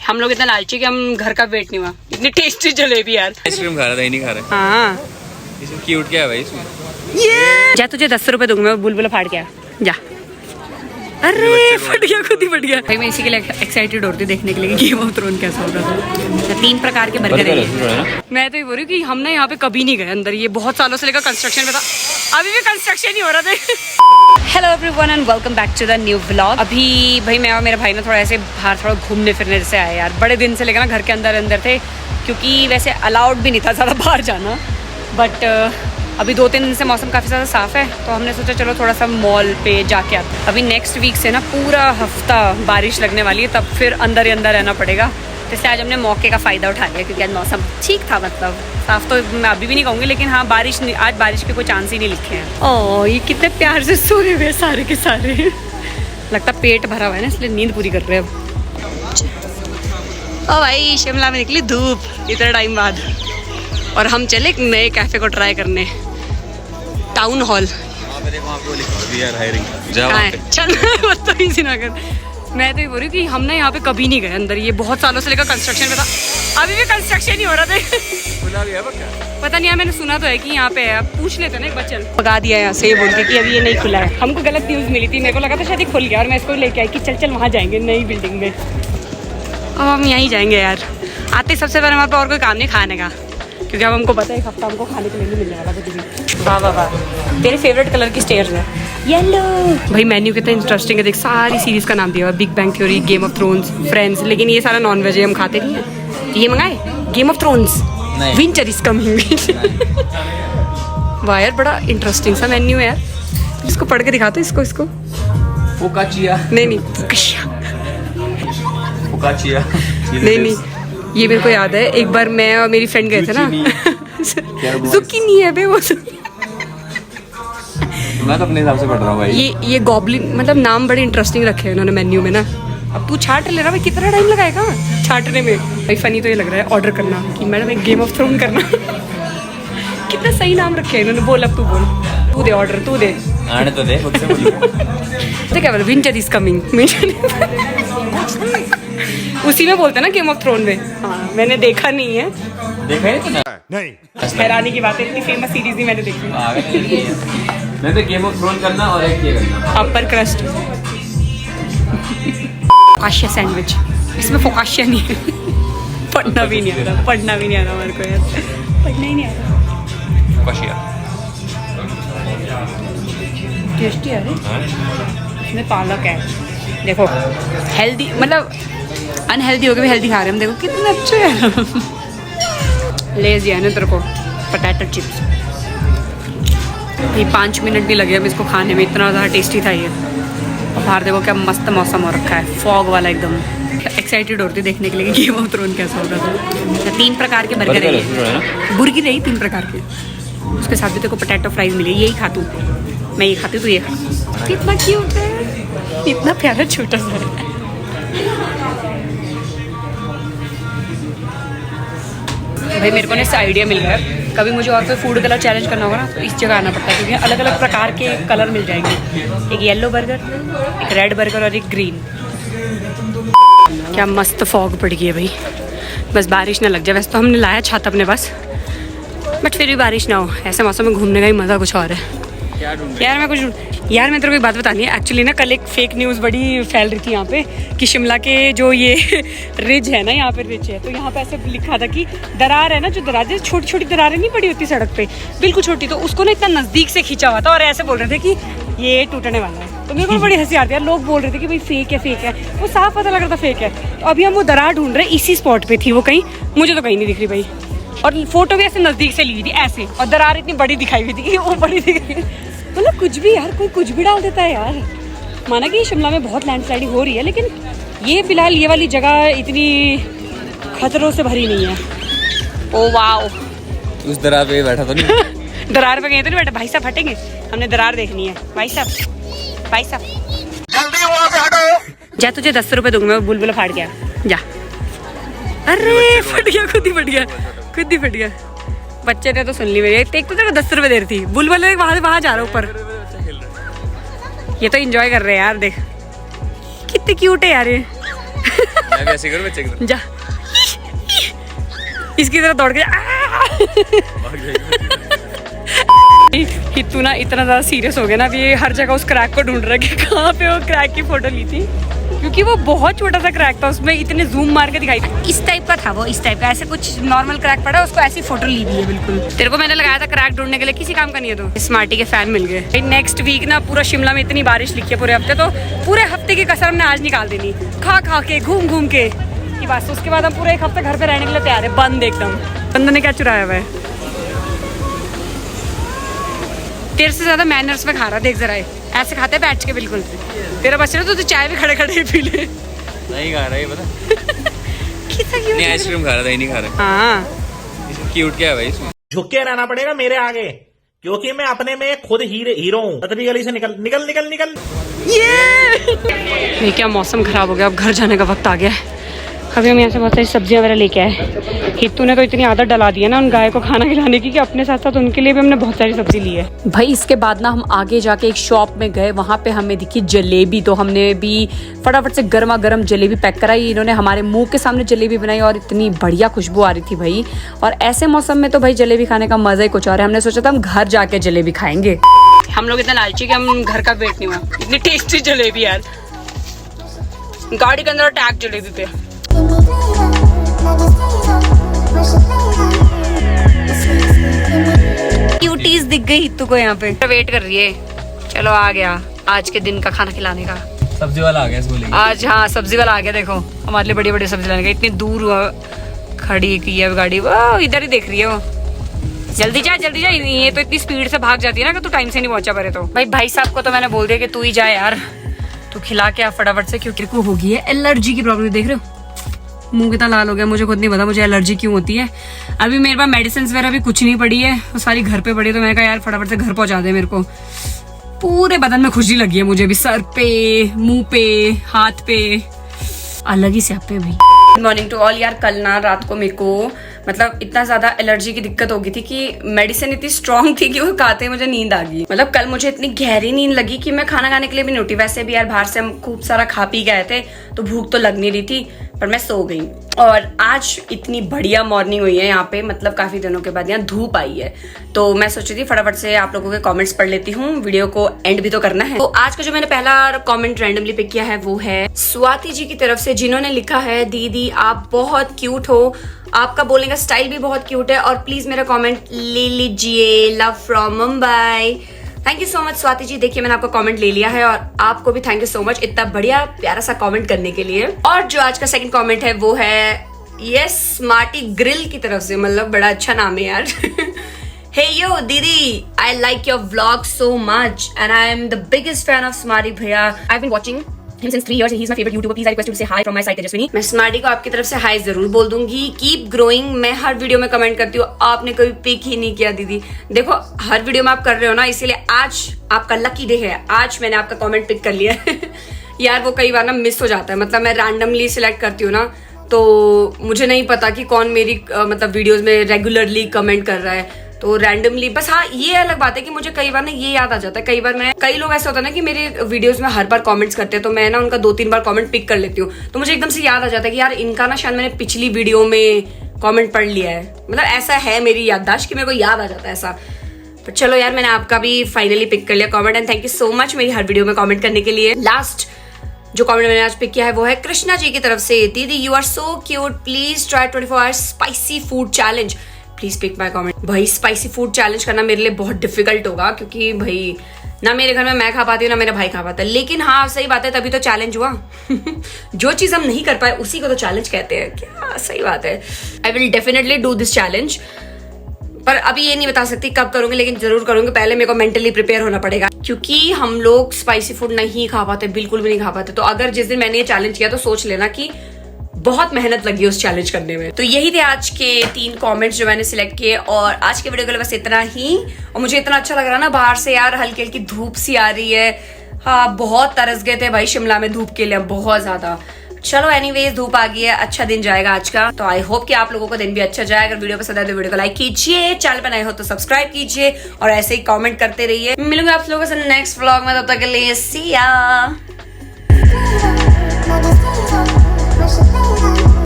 हम लोग इतना लालची कि हम घर का वेट नहीं हुआ। इतनी टेस्टी जलेबी यार। आइसक्रीम खा रहा था, नहीं खा रहा। हाँ इसमें क्यूट क्या है भाई इसमें? ये जा, तुझे 10 रुपए दूंगा मैं बुलबुला फाड़ के जा। अरे फट गया, खुद ही फट गया भाई। मैं इसी के लिए एक्साइटेड होती देखने के लिए गेम ऑफ थ्रोन कैसा होगा। 3 प्रकार के बर्गर है। मैं तो ये बोल रही हूँ कि हम ना यहाँ पे कभी नहीं गए अंदर। ये बहुत सालों से लेकर कंस्ट्रक्शन में था, अभी भी कंस्ट्रक्शन ही हो रहा था। Hello everyone and welcome back to the new vlog. अभी भाई मैं और मेरे भाई ना थोड़ा ऐसे बाहर थोड़ा घूमने फिरने जैसे आए यार। बड़े दिन से लेकर ना घर के अंदर थे, क्योंकि वैसे अलाउड भी नहीं था ज़्यादा बाहर जाना। बट अभी 2-3 दिन से मौसम काफ़ी ज़्यादा साफ़ है, तो हमने सोचा चलो थोड़ा सा मॉल पे जाके आते हैं। अभी नेक्स्ट वीक से ना पूरा हफ्ता बारिश लगने वाली है, तब फिर अंदर ही अंदर रहना पड़ेगा। जैसे आज हमने मौके का फ़ायदा उठा लिया, क्योंकि आज मौसम ठीक था। मतलब साफ़ तो मैं अभी भी नहीं कहूँगी, लेकिन हाँ बारिश नहीं, आज बारिश के कोई चांस ही नहीं लिखे हैं। ओह ये कितने प्यार से सो रहे हुए सारे के सारे। लगता पेट भरा हुआ है ना, इसलिए नींद पूरी कर रहे हैं अब। ओ भाई शिमला में निकली धूप इतने टाइम बाद, और हम चले एक नए कैफ़े को ट्राई करने, टाउन हॉल। चल बदतमीजी ना कर। मैं तो ये बोल रही हूँ कि हम ना यहाँ पे कभी नहीं गए अंदर। ये बहुत सालों से लेकर कंस्ट्रक्शन में था, अभी भी कंस्ट्रक्शन ही हो रहा था। पता नहीं है, मैंने सुना तो है कि यहाँ पे है। अब पूछ लेते ना एक बार। चल भगा दिया यहाँ से ये बोल के कि अभी ये नहीं खुला है। हमको गलत न्यूज़ मिली थी, मेरे को लगा था शायद खुल गया, और मैं इसको लेके आई कि चल वहाँ जाएंगे नई बिल्डिंग में। अब हम यहीं जाएंगे यार। आते सबसे पहले हमारे पास और कोई काम नहीं खाने का, क्योंकि अब हमको पता है एक हफ्ता हमको खाने के लिए नहीं मिलने वाला कुछ भी। वाह वाह वाह, तेरे फेवरेट कलर की स्टेयर्स है येलो। भाई मेन्यू कितना इंटरेस्टिंग है, देख सारी सीरीज का नाम दिया हुआ, big bang theory, game of thrones, friends. लेकिन ये सारा नॉन वेज है, हम खाते नहीं है। ये मंगाए game of thrones, winter is coming. वाह यार बड़ा इंटरेस्टिंग सा मेन्यू है यार। इसको पढ़ के दिखाते इसको। फोकाचिया नहीं फोकाचिया नहीं, ये मेरे को याद है एक बार मैं और मेरी फ्रेंड गए थे ना। जुकीनी है बे वो। मैं तो अपने हिसाब से पढ़ रहा हूँ भाई। ये गॉब्लिन, मतलब नाम बड़े इंटरेस्टिंग रखे हैं उन्होंने मेन्यू में ना। अब तू छाट ले रहा भाई, कितना टाइम लगाएगा छाटने में भाई। फनी तो ये लग रहा है ऑर्डर करना कि मैडम एक गेम ऑफ थ्रोन करना। कितना सही नाम रखे हैं इन्होंने। बोल अब तू बोल, तू दे ऑर्डर, तू दे आने तो दे मुझसे बोल। तो क्या बोल, विंटर इज कमिंग। उसी में बोलते हैं ना गेम ऑफ थ्रोन में। हाँ मैंने देखा नहीं है। देखा है नहीं? हैरानी की बात है, इतनी फेमस सीरीज ही मैंने देखी। मैं तो गेम ऑफ थ्रोन करना और एक ये करना, अपर क्रस्ट फोकाशिया सैंडविच। इसमें फोकाशिया नहीं है। पढ़ना भी नहीं आ रहा हमारे को यार, पढ़ना ही नहीं आ रहा। फोकाशिया टेस्टी है। इसमें पालक है, देखो हेल्दी, मतलब अनहेल्दी हो के भी हेल्दी खा रहे हैं हम। देखो कितने अच्छे हैं। लेज है ना तेरे को, पोटैटो चिप्स। ये 5 मिनट भी लगे हम इसको खाने में, इतना ज़्यादा टेस्टी था ये। और बाहर देखो क्या मस्त मौसम हो रखा है, फॉग वाला एकदम। एक्साइटेड होती देखने के लिए गेम ऑफ थ्रोन कैसा होगा। 3 प्रकार के बर्गर है, बुर्गी रही 3 प्रकार के। उसके साथ भी तेरे को पोटैटो फ्राइज मिले, यही खा तू, मैं ये खाती हूँ, तू ये खा। कितना क्यूट है, इतना प्यारा छोटा सा है। भाई मेरे को ना इससे आइडिया मिल गया, कभी मुझे और कोई फूड कलर चैलेंज करना होगा ना तो इस जगह आना पड़ता है, क्योंकि अलग अलग प्रकार के कलर मिल जाएंगे। एक येलो बर्गर, एक रेड बर्गर और एक ग्रीन। क्या मस्त फॉग पड़ गई है भाई, बस बारिश ना लग जाए। वैसे तो हमने लाया छाता अपने पास, बट फिर भी बारिश ना हो। ऐसे मौसम में घूमने का ही मज़ा कुछ और है यार। मैं तेरे को एक बात बतानी है। एक्चुअली ना कल एक फेक न्यूज़ बड़ी फैल रही थी यहाँ पे कि शिमला के जो ये रिज है ना, यहाँ पे रिज है, तो यहाँ पे ऐसे लिखा था कि दरार है ना, जो दरार जैसे छोटी छोटी दरारें नहीं पड़ी होती सड़क पे, बिल्कुल छोटी, तो उसको ना इतना नज़दीक से खींचा हुआ था और ऐसे बोल रहे थे कि ये टूटने वाला है। तो मेरे को बड़ी हंसी आती है यार। लोग बोल रहे थे कि भाई फेक है, वो साफ पता लग रहा था फेक है। तो अभी हम वो दरार ढूंढ रहे हैं, इसी स्पॉट पर थी वो, कहीं मुझे तो कहीं नहीं दिख रही भाई। और फोटो भी ऐसे नज़दीक से ली हुई थी ऐसे, और दरार इतनी बड़ी दिखाई हुई थी कि वो बड़ी दिख रही है। मतलब कुछ भी यार, कोई कुछ भी डाल देता है यार। माना कि शिमला में बहुत लैंडस्लाइडिंग हो रही है, लेकिन ये फिलहाल ये वाली जगह इतनी खतरों से भरी नहीं है। ओ वाओ, उस दरार पे बैठा तो नहीं? दरार पे गए तो नहीं बैठा भाई साहब, हटेंगे, हमने दरार देखनी है भाई साहब। जल्दी वहाँ से हटो। जा, तुझे 10 रुपए दूंगा मैं बुलबुला फाड़ के जा। अरे फट गया, खुद ही फट गया। बच्चे ने तो सुन ली मेरी। एक तो तेरे को 10 रुपए दे रही थी, बुलबुल वहाँ जा रहा ऊपर। ये तो एंजॉय कर रहे हैं यार, देख कितने क्यूट है यार ये। मैं भी ऐसे करूँ बच्चे की तरह। जा इसकी तरह दौड़ के हितू ना इतना ज्यादा सीरियस हो गया ना, अभी ये हर जगह उस क्रैक को ढूंढ रहा है कि कहाँ पे वो क्रैक की फोटो ली थी, क्योंकि वो बहुत छोटा सा क्रैक था, उसमें इतने जूम मार के दिखाई, इस टाइप का था वो, इस टाइप का, ऐसे कुछ नॉर्मल क्रैक पड़ा, उसको ऐसी फोटो ली दी है बिल्कुल। तेरे को मैंने लगाया था क्रैक ढूंढने के लिए, किसी काम का नहीं है। तो स्मार्टी के फैन मिल गए। नेक्स्ट वीक ना पूरा शिमला में इतनी बारिश लिखी है पूरे हफ्ते, तो पूरे हफ्ते की कसर हमने आज निकाल देनी, खा खा के घूम घूम के की बात। उसके बाद हम पूरे एक हफ्ते घर पे रहने के लिए तैयार है, बंद एकदम। बंदे ने क्या चुराया हुआ है? तेरे से ज्यादा मैनर्स में खा रहा, देख जरा, ऐसे खाते बैठ के बिल्कुल। तेरा बच्चा तो चाय भी खड़े खड़े पी ले। नहीं खा रहा है पता। नहीं आइसक्रीम खा रहा था, नहीं खा रहा। हाँ क्यूट क्या है भाई इसमें? झुक के रहना पड़ेगा मेरे आगे, क्योंकि मैं अपने में खुद हीरो हूँ। तभी गली से निकल निकल निकल निकल। ये क्या मौसम खराब हो गया, अब घर जाने का वक्त आ गया है। अभी हम यहाँ से बहुत सारी सब्जियां वगैरह लेके आए। हितू ने तो इतनी आदत डला दी है ना उन गाय को खाना खिलाने की, कि अपने साथ साथ उनके लिए भी हमने बहुत सारी सब्जी ली है भाई। इसके बाद ना हम आगे जाके एक शॉप में गए, वहाँ पे हमें दिखी जलेबी, तो हमने भी फटाफट से गर्मा गर्म जलेबी पैक कराई। इन्होंने हमारे मुंह के सामने जलेबी बनाई और इतनी बढ़िया खुशबू आ रही थी भाई। और ऐसे मौसम में तो भाई जलेबी खाने का मजा ही कुछ और है। हमने सोचा था हम घर जाके जलेबी खाएंगे। हम लोग इतना लालची कि हम घर का वेट नहीं हुआ, इतनी टेस्टी जलेबी यार। गाड़ी के अंदर टैग जलेबी पे। क्यूटीज दिख गई हितू को यहाँ पे, वेट कर रही है। चलो आ गया आज के दिन का खाना खिलाने का। सब्जी वाला आ गया इसको आज, हाँ सब्जी वाला आ गया। देखो हमारे लिए बड़ी बड़ी सब्जी लाने का, इतनी दूर खड़ी की है गाड़ी, वो इधर ही देख रही है वो। जल्दी जा जल्दी जा, ये तो इतनी स्पीड से भाग जाती है ना कि तू टाइम से नहीं पहुंचा पारे। तो भाई साहब को तो मैंने बोल दिया कि तू ही जा यार, तू खिला के आ फटाफट से, क्योंकि को होगी है एलर्जी की प्रॉब्लम। देख रहे हो मुंह कितना लाल हो गया, मुझे खुद नहीं पता मुझे एलर्जी क्यों होती है। अभी मेरे पास मेडिसिन वगैरह भी कुछ नहीं पड़ी है, वो सारी घर पे पड़ी है। तो मैंने कहा यार फटाफट से घर पहुंचा दे मेरे को। पूरे बदन में खुजली लगी है मुझे भी, सर पे, मुंह पे, हाथ पे, अलग ही से पे भाई। Good morning to all. यार कल ना रात को मेरे को मतलब इतना ज्यादा एलर्जी की दिक्कत हो गई थी कि मेडिसिन इतनी स्ट्रॉन्ग थी कि वो खाते मुझे नींद आ गई। मतलब कल मुझे इतनी गहरी नींद लगी कि मैं खाना खाने के लिए भी नहीं उठी। वैसे भी यार बाहर से हम खूब सारा खा पी गए थे, तो भूख तो लग नहीं रही थी, पर मैं सो गई। और आज इतनी बढ़िया मॉर्निंग हुई है यहाँ पे, मतलब काफी दिनों के बाद यहाँ धूप आई है। तो मैं सोची थी फटाफट से आप लोगों के कमेंट्स पढ़ लेती हूँ, वीडियो को एंड भी तो करना है। तो आज का जो मैंने पहला कमेंट रैंडमली पिक किया है वो है स्वाति जी की तरफ से, जिन्होंने लिखा है दीदी आप बहुत क्यूट हो, आपका बोलने का स्टाइल भी बहुत क्यूट है, और प्लीज मेरा कमेंट ले लीजिए, love from Mumbai. Thank you so much Swati ji. देखिए मैंने आपका कमेंट ले लिया है, और आपको भी थैंक यू सो मच इतना बढ़िया प्यारा सा कमेंट करने के लिए। और जो आज का सेकंड कमेंट है वो है यस स्मार्टी ग्रिल की तरफ से, मतलब बड़ा अच्छा नाम है यार। Hey yo Didi, I like your vlog so much and I am the biggest fan of Smarty Bhaiya. I've been watching him since 3 years and he's my favorite YouTuber. Please I request you to say hi from my side Tejaswini. मैं smarty को आपकी तरफ से high जरूर बोल दूंगी। Keep growing. मैं हर video में कमेंट करती हूँ, आपने कभी पिक ही नहीं किया दीदी। देखो हर वीडियो में आप कर रहे हो ना, इसीलिए आज आपका लकी डे है, आज मैंने आपका कमेंट पिक कर लिया है। यार वो कई बार ना मिस हो जाता है, मतलब मैं रैंडमली सिलेक्ट करती हूँ ना, तो मुझे नहीं पता कि कौन मेरी मतलब वीडियोस में रेगुलरली कमेंट कर रहा है, तो रैंडमली बस। हाँ ये अलग बात है कि मुझे कई बार ना ये याद आ जाता है, कई लोग ऐसा होता है ना कि मेरे वीडियोस में हर बार कमेंट्स करते हैं, तो मैं ना उनका 2-3 बार कमेंट पिक कर लेती हूँ, तो मुझे एकदम से याद आ जाता है कि यार इनका ना शायद मैंने पिछली वीडियो में कमेंट पढ़ लिया है। मतलब ऐसा है मेरी याददाश्त कि मेरे को याद आ जाता है ऐसा। तो चलो यार मैंने आपका भी फाइनली पिक कर लिया comment, and thank you so much मेरी हर वीडियो में कमेंट करने के लिए। लास्ट जो कमेंट मैंने आज पिक किया है वो है कृष्णा जी की तरफ से, दीदी you are so cute, please try 24 hours spicy food challenge, please pick my comment. भाई स्पाइसी फूड चैलेंज करना मेरे लिए बहुत डिफिकल्ट होगा, क्योंकि भाई ना मेरे घर में मैं खा पाती हूँ ना मेरा भाई खा पाता है। लेकिन हाँ सही बात है, तभी तो चैलेंज हुआ। जो चीज हम नहीं कर पाए उसी को तो चैलेंज कहते हैं। क्या सही बात है। I will definitely do this challenge, पर अभी ये नहीं बता सकती कब करूंगी, लेकिन जरूर करूंगी। पहले मेरे को मेंटली प्रिपेयर होना पड़ेगा, क्योंकि हम लोग स्पाइसी फूड नहीं खा पाते, बिल्कुल भी नहीं खा पाते। तो अगर जिस दिन मैंने ये चैलेंज किया तो सोच लेना कि बहुत मेहनत लगी उस चैलेंज करने में। तो यही थे आज के 3 कमेंट्स जो मैंने सिलेक्ट किए, और आज के वीडियो के लिए बस इतना ही। और मुझे इतना अच्छा लग रहा है ना, बाहर से यार हल्की हल्की धूप सी आ रही है। हाँ बहुत तरस गए थे भाई शिमला में धूप के लिए, बहुत ज्यादा। चलो एनीवेज धूप आ गई है, अच्छा दिन जाएगा आज का। तो आई होप कि आप लोगों को दिन भी अच्छा जाए। अगर वीडियो पसंद आए तो वीडियो को लाइक कीजिए, चैनल पर नए हो तो सब्सक्राइब कीजिए, और ऐसे ही कमेंट करते रहिए। मिलूंगे आप लोगों से नेक्स्ट व्लॉग में, तब तक के लिए सी या।